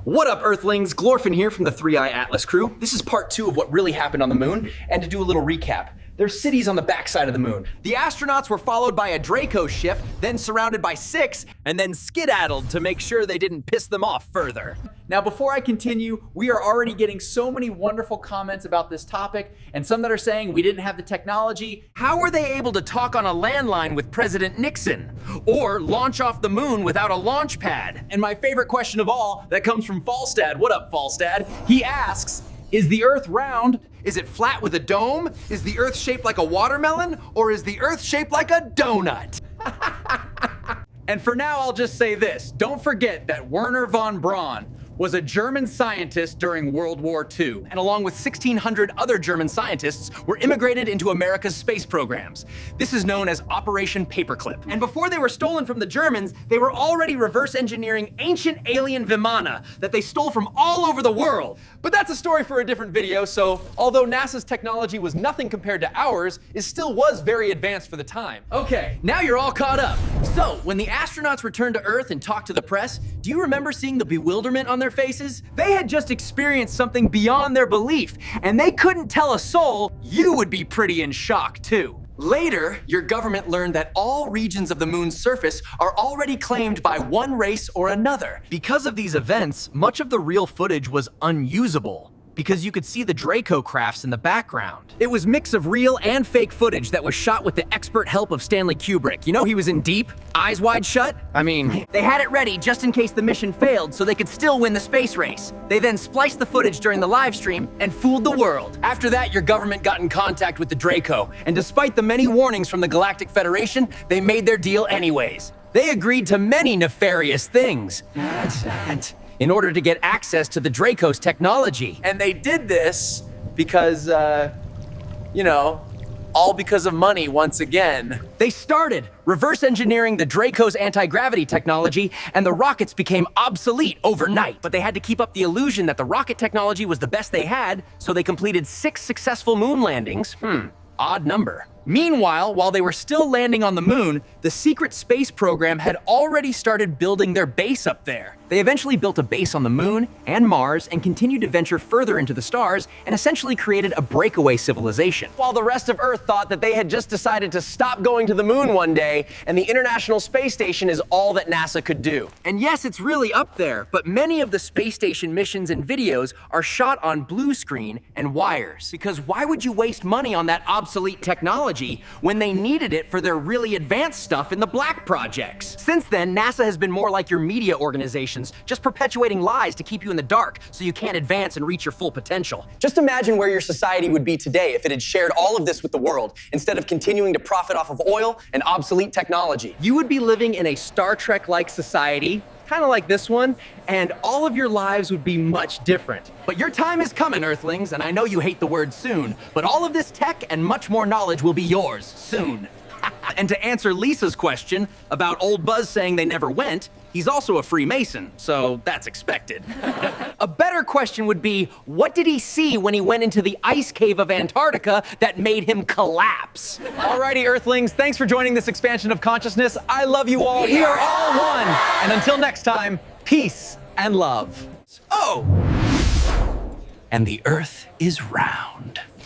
What up, Earthlings? Glorfin here from the 3i Atlas crew. This is part 2 of what really happened on the moon, and to do a little recap. There's cities on the backside of the moon. The astronauts were followed by a Draco ship, then surrounded by 6, and then skedaddled to make sure they didn't piss them off further. Now, before I continue, we are already getting so many wonderful comments about this topic, and some that are saying we didn't have the technology. How were they able to talk on a landline with President Nixon? Or launch off the moon without a launch pad? And my favorite question of all, that comes from Falstad. What up, Falstad? He asks, is the Earth round? Is it flat with a dome? Is the Earth shaped like a watermelon? Or is the Earth shaped like a donut? And for now, I'll just say this. Don't forget that Wernher von Braun was a German scientist during World War II, and along with 1,600 other German scientists, were immigrated into America's space programs. This is known as Operation Paperclip. And before they were stolen from the Germans, they were already reverse engineering ancient alien Vimana that they stole from all over the world. But that's a story for a different video, so although NASA's technology was nothing compared to ours, it still was very advanced for the time. Okay, now you're all caught up. So, when the astronauts returned to Earth and talked to the press, do you remember seeing the bewilderment on their faces? They had just experienced something beyond their belief, and they couldn't tell a soul. You would be pretty in shock too. Later, your government learned that all regions of the moon's surface are already claimed by one race or another. Because of these events, much of the real footage was unusable, because you could see the Draco crafts in the background. It was a mix of real and fake footage that was shot with the expert help of Stanley Kubrick. You know he was in Deep, Eyes Wide Shut? I mean, they had it ready just in case the mission failed so they could still win the space race. They then spliced the footage during the live stream and fooled the world. After that, your government got in contact with the Draco, and despite the many warnings from the Galactic Federation, they made their deal anyways. They agreed to many nefarious things. In order to get access to the Draco's technology. And they did this because, all because of money once again. They started reverse engineering the Draco's anti-gravity technology, and the rockets became obsolete overnight. But they had to keep up the illusion that the rocket technology was the best they had, so they completed 6 successful moon landings. Odd number. Meanwhile, while they were still landing on the moon, the secret space program had already started building their base up there. They eventually built a base on the moon and Mars and continued to venture further into the stars and essentially created a breakaway civilization. While the rest of Earth thought that they had just decided to stop going to the moon one day and the International Space Station is all that NASA could do. And yes, it's really up there, but many of the space station missions and videos are shot on blue screen and wires. Because why would you waste money on that obsolete technology when they needed it for their really advanced stuff in the black projects? Since then, NASA has been more like your media organizations, just perpetuating lies to keep you in the dark so you can't advance and reach your full potential. Just imagine where your society would be today if it had shared all of this with the world, instead of continuing to profit off of oil and obsolete technology. You would be living in a Star Trek-like society, kind of like this one, and all of your lives would be much different. But your time is coming, Earthlings, and I know you hate the word soon, but all of this tech and much more knowledge will be yours soon. And to answer Lisa's question about Old Buzz saying they never went, he's also a Freemason, so that's expected. A better question would be, what did he see when he went into the ice cave of Antarctica that made him collapse? Alrighty, Earthlings, thanks for joining this expansion of consciousness. I love you all. We are all one. And until next time, peace and love. Oh! And the Earth is round.